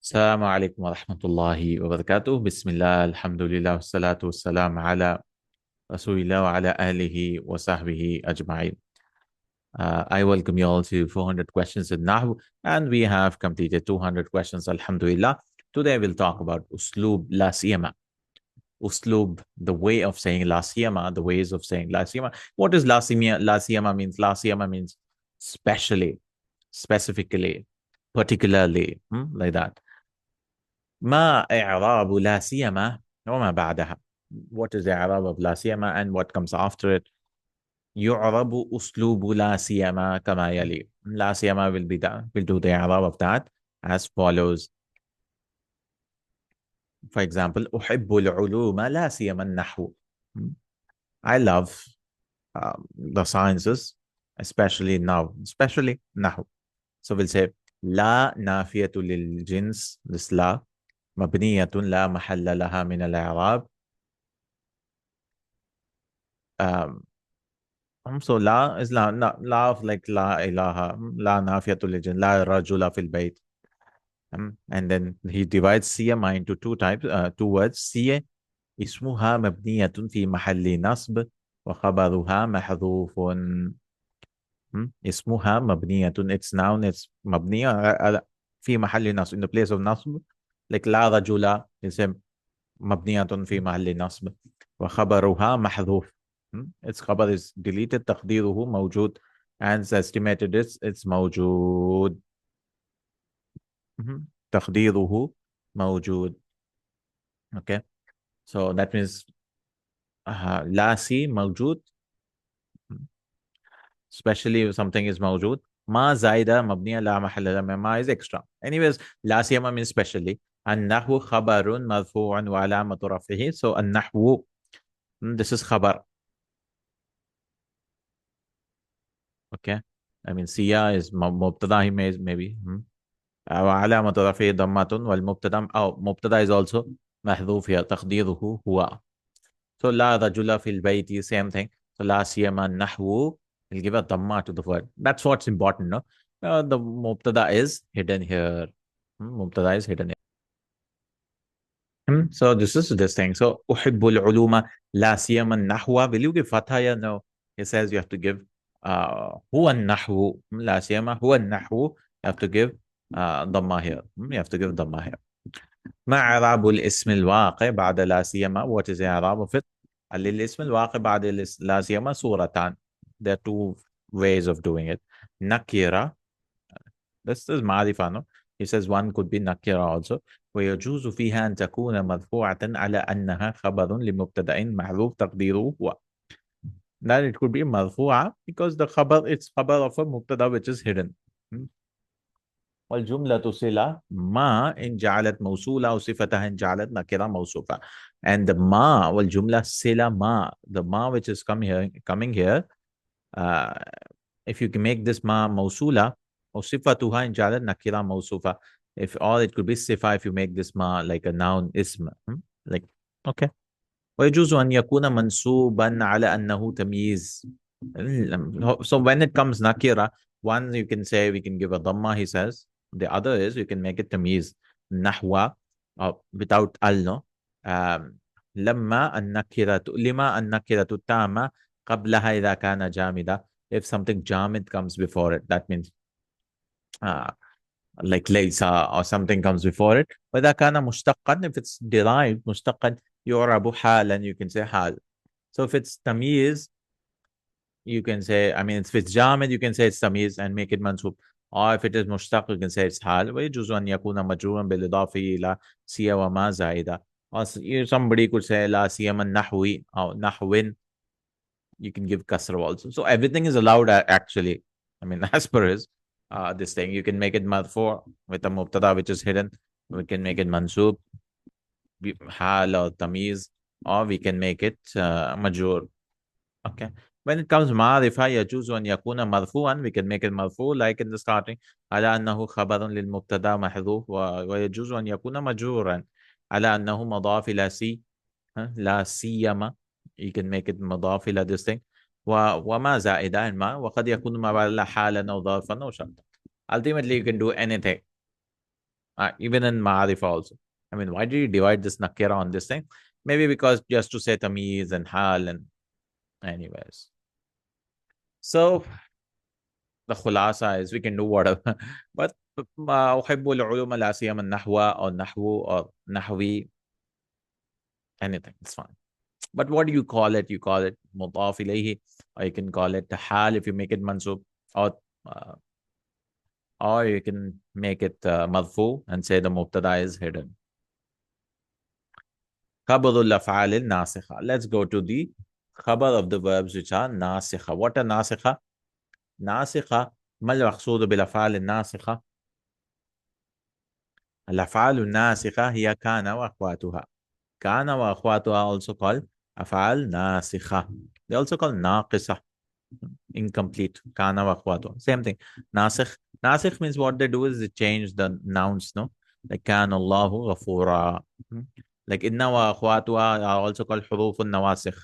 السلام عليكم ورحمة الله وبركاته. بسم الله، الحمد لله، والصلاة والسلام على رسول الله وعلى آله وصحبه أجمعين. I welcome you all to 400 questions in Nahu, and we have completed 200 questions, Alhamdulillah. Today we'll talk about Usloob Lasiyama. Usloob, the way of saying Lasiyama, the ways of saying Lasiyama. What is Lasiyama? Lasiyama means, Lasiyama means specially, specifically, particularly, like that. ما إعراب لا سيما وما بعدها. What is the إعراب of لا سيما and what comes after it? يعرب أسلوب لا سيما كما يلي. لا سيما will do the إعراب of that as follows. For example, أحب العلوم لا سيما النحو. I love the sciences, especially نحو. So we'll say لا نافية للجنس. This لا مبنية لا محل لها من الإعراب. So لا is لا of like لا إله, لا نافية للجنس, لا رجل في البيت. And then he divides سيما into two types, two words. سي اسمها مبنية في محل نصب وخبرها محذوف. اسمها مبنية, it's noun, it's مبنية في محل نصب, in the place of نصب. like لا رجل is مبنية في محل نصب وخبرها محذوف. its خبر is deleted, تقديره موجود, and estimated it's موجود. تقديره موجود. Okay, so that means لا سي موجود, especially if something is موجود. ما زائدة مبنية لا محل لها من, ما is extra. Anyways, لا سيما means specially. النحو خبر مرفوع وعلامة رفعه. So النحو, this is خبر. Okay, I mean سيا is مبتدا he maybe. وعلامة رفعه ضمة والمبتدا أو مبتدا is also محذوف here, تقديره هو. So لا رجل في البيت, same thing. So لا سيما النحو, we'll give a dhamma to the word. That's what's important, no? The mubtada is hidden here. Mubtada is hidden here. So this is this thing. So أحب العلوم لا سيما النحو. Will you give fatha here? No. He says you have to give هو النحو. لا سيما هو النحو. You have to give dhamma here. You have to give dhamma here. ما إعراب الاسم الواقع بعد لا سيما? What is the إعراب of it? الاسم الواقع بعد لا سيما صورتان. There are two ways of doing it. نكرة, this is معرفة, no? He says one could be نكرة also. ويجوز فيها أن تكون مرفوعة على أنها خبر لمبتدأ محذوف تقديره هو. Then it could be مرفوعة because the خبر, it's خبر of a مبتدأ which is hidden. والجملة صلة ما إن جعلت موصولة وصفتها إن جعلت نكرة موصوفة. And the ما والجملة صلة ما, the ما which is coming here, if you can make this ما موصولة وصفتها إن جعلت نكرة موصوفة. Or it could be صفة if you make this ما like a noun اسم. Like, okay. ويجوز أن يكون منصوبا على أنه تمييز. So when it comes nakira, one you can say we can give a dhamma, he says. The other is you can make it tamyiz. Nahwa, without al, no. لما النكرة التامة قبلها إذا كان جامدة. If something jamid comes before it, that means like laysa or something comes before it. وإذا كان مشتقا, if it's derived مشتقا يعرب حالا, you can say حال. So if it's tamyiz, you can say, I mean, if it's jamid, you can say it's tamyiz and make it mansub. Or if it is mushtaq, you can say it's hal. ويجوز أن يكون مجرورا بالإضافة إلى سيا وما زائدة. Or somebody could say لا سيما النحوي or نحو. You can give kasra also. So everything is allowed actually. I mean, as per his this thing, you can make it marfu with a mubtada which is hidden. We can make it mansub, hal or tamiz, or we can make it majur. Okay. When it comes معرفة يجوز أن يكون مرفوعا, we can make it مرفوع like in the starting على أنه خبر للمبتدا محذوف, ويجوز أن يكون مجرورا على أنه مضاف إلى سي, لا سيما, you can make it مضاف إلى this thing, وما زائدة ما, وقد يكون ما بعد حالا أو ظرفا أو شرطا. Ultimately you can do anything. Even in Ma'arifa also. I mean, why do you divide this nakira on this thing? Maybe because just to say tamyiz and hal and anyways. So the khulasa is we can do whatever. But أحب العلوم لا سيما النحو أو النحو or نحوي, anything, it's fine. But what do you call it? You call it mudaf ilayhi, or you can call it hal if you make it mansub, uh, or you can make it madfu and say the mubtada is hidden. Khabar al-af'al al-nasikha. Let's go to the khabar of the verbs which are nasikha. What are nasikha? Nasikha, mal maqsood bil af'al al-nasikha. Al-af'al al-nasikha hiya kana wa akhwatuha. Kana wa akhwatuha also called af'al nasikha. They also call naqisa, incomplete. Kana wa akhwatuha. Same thing. Nasikh. Nasikh means what they do is they change the nouns, no? Like kana Allahu ghafura. Like inna wa akhwatuha are also called huruf nawasikh.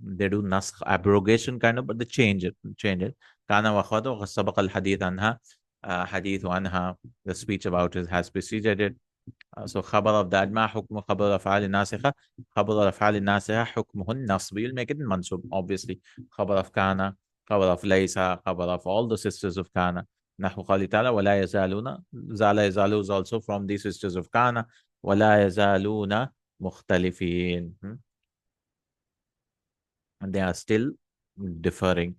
They do naskh, abrogation kind of, but they change it. Kana wa akhwatuha sabaq al hadith anha. Hadith anha, the speech about it has preceded it. So khabar of that, ma hukmu khabar af'al nasikha. Khabar af'al nasikha hukmuhun nasb. You'll make it in mansub, obviously. Khabar of kana, khabar of laysa, khabar of all the sisters of kana. Nahu qali ta'ala, wala yazaluna. Zala yazalu is also from the sisters of kana. Wala yazaluna mukhtalifin. And they are still differing.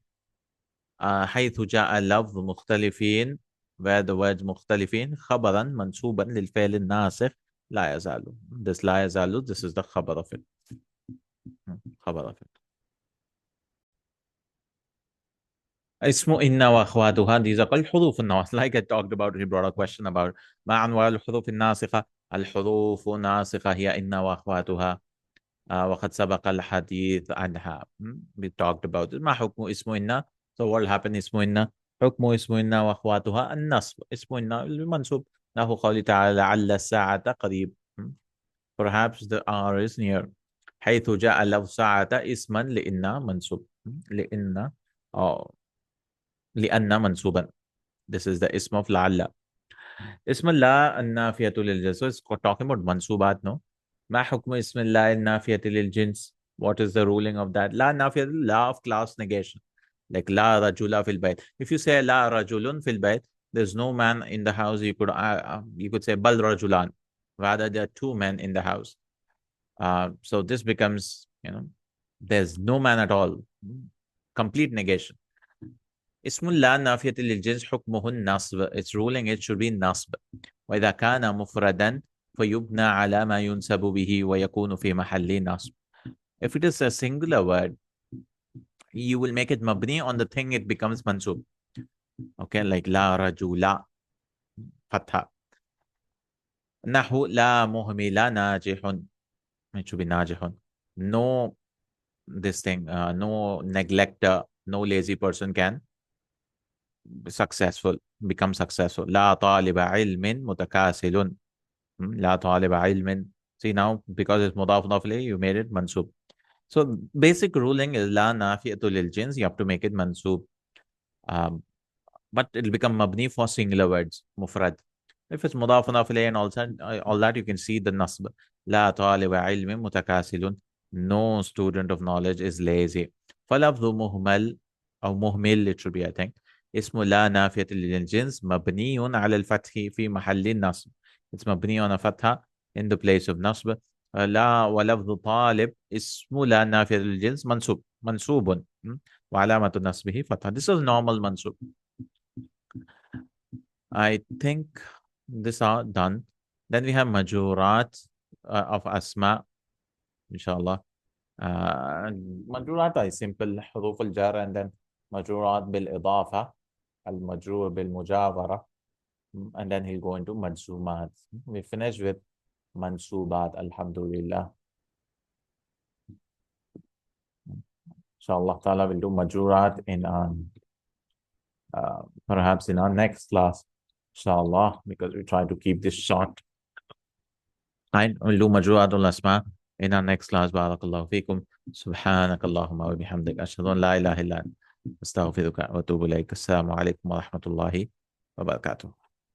حيث جاء لفظ مختلفين, where the words مختلفين خبرا منصوبا للفعل الناسخ لا يزال. This لا يزال, this is the خبر of it. خبر of it. اسم إن وأخواتها, these are called حروف النواسخ. Like I talked about, he brought a question about ما أنواع الحروف الناسخة. الحروف الناسخة هي إن وأخواتها. وقد سبق الحديث عنها. We talked about it. ما حكم اسم إن. So what will happen اسم إن. حكم اسم إن وأخواتها النصب. اسم إن المنصوب. له قول تعالى لعل الساعة قريب. Perhaps the hour is near. حيث جاء لفظ ساعة اسما لإن منصوب. لإن أو لأن منصوبا. This is the اسم of لعل. اسم الله النافية للجنس. So it's talking about منصوبات, no? ما حكم اسم الله النافية للجنس. What is the ruling of that? لا نافية, law of class negation. Like لا رجل في البيت. If you say لا رجل في البيت, there's no man in the house. You could say بل رجلان. Rather, there are two men in the house. So this becomes, there's no man at all. Complete negation. اسم الله نافية للجنس حكمه النصب. Its ruling, it should be نصب. وإذا كان مفردا فيبنى على ما ينسب به ويكون في محل نصب. If it is a singular word, you will make it mabni on the thing it becomes mansub. Okay, like la rajula, fatha. Nahu la muhmila najihun. It should be najihun. No, this thing, no neglector, no lazy person can be successful, become successful. La taliba ilmin mutakasilun. La taliba ilmin. See now, because it's mudaf ilayhi, you made it mansub. So basic ruling is la nafiyatu lil jins. You have to make it mansub. But it'll become mabni for singular words, mufrad. If it's mudaf ilayhi and all that, you can see the nasb. La taliba ilmin mutakasilun. No student of knowledge is lazy. فلفظ مهمل أو مهمل, it should be, I think. اسم لا نافية للجنس مبني على الفتح في محل النصب. It's مبني on a fatha in the place of nasb. لا ولفظ طالب اسم لا نافية للجنس منصوب وعلامة نصبه فتحة. This is normal mansub. I think these are done. Then we have majurat of asma, inshallah. Majurat is simple حروف الجر, and then majurat bil idafa, al majrur bil mujawara, and then he'll go into mansubat. We finish with mansubat, alhamdulillah. Inshallah ta'ala will do majurat in perhaps in our next class, inshallah, because we try to keep this short. Right, we'll do majurat al-asma in our next class. Barakallahu feekum. Subhanakallahumma wa bihamdik. Ashhadu an la ilaha illa anta astaghfiruka wa atubu ilayk. Assalamu alaikum wa rahmatullahi wa barakatuh.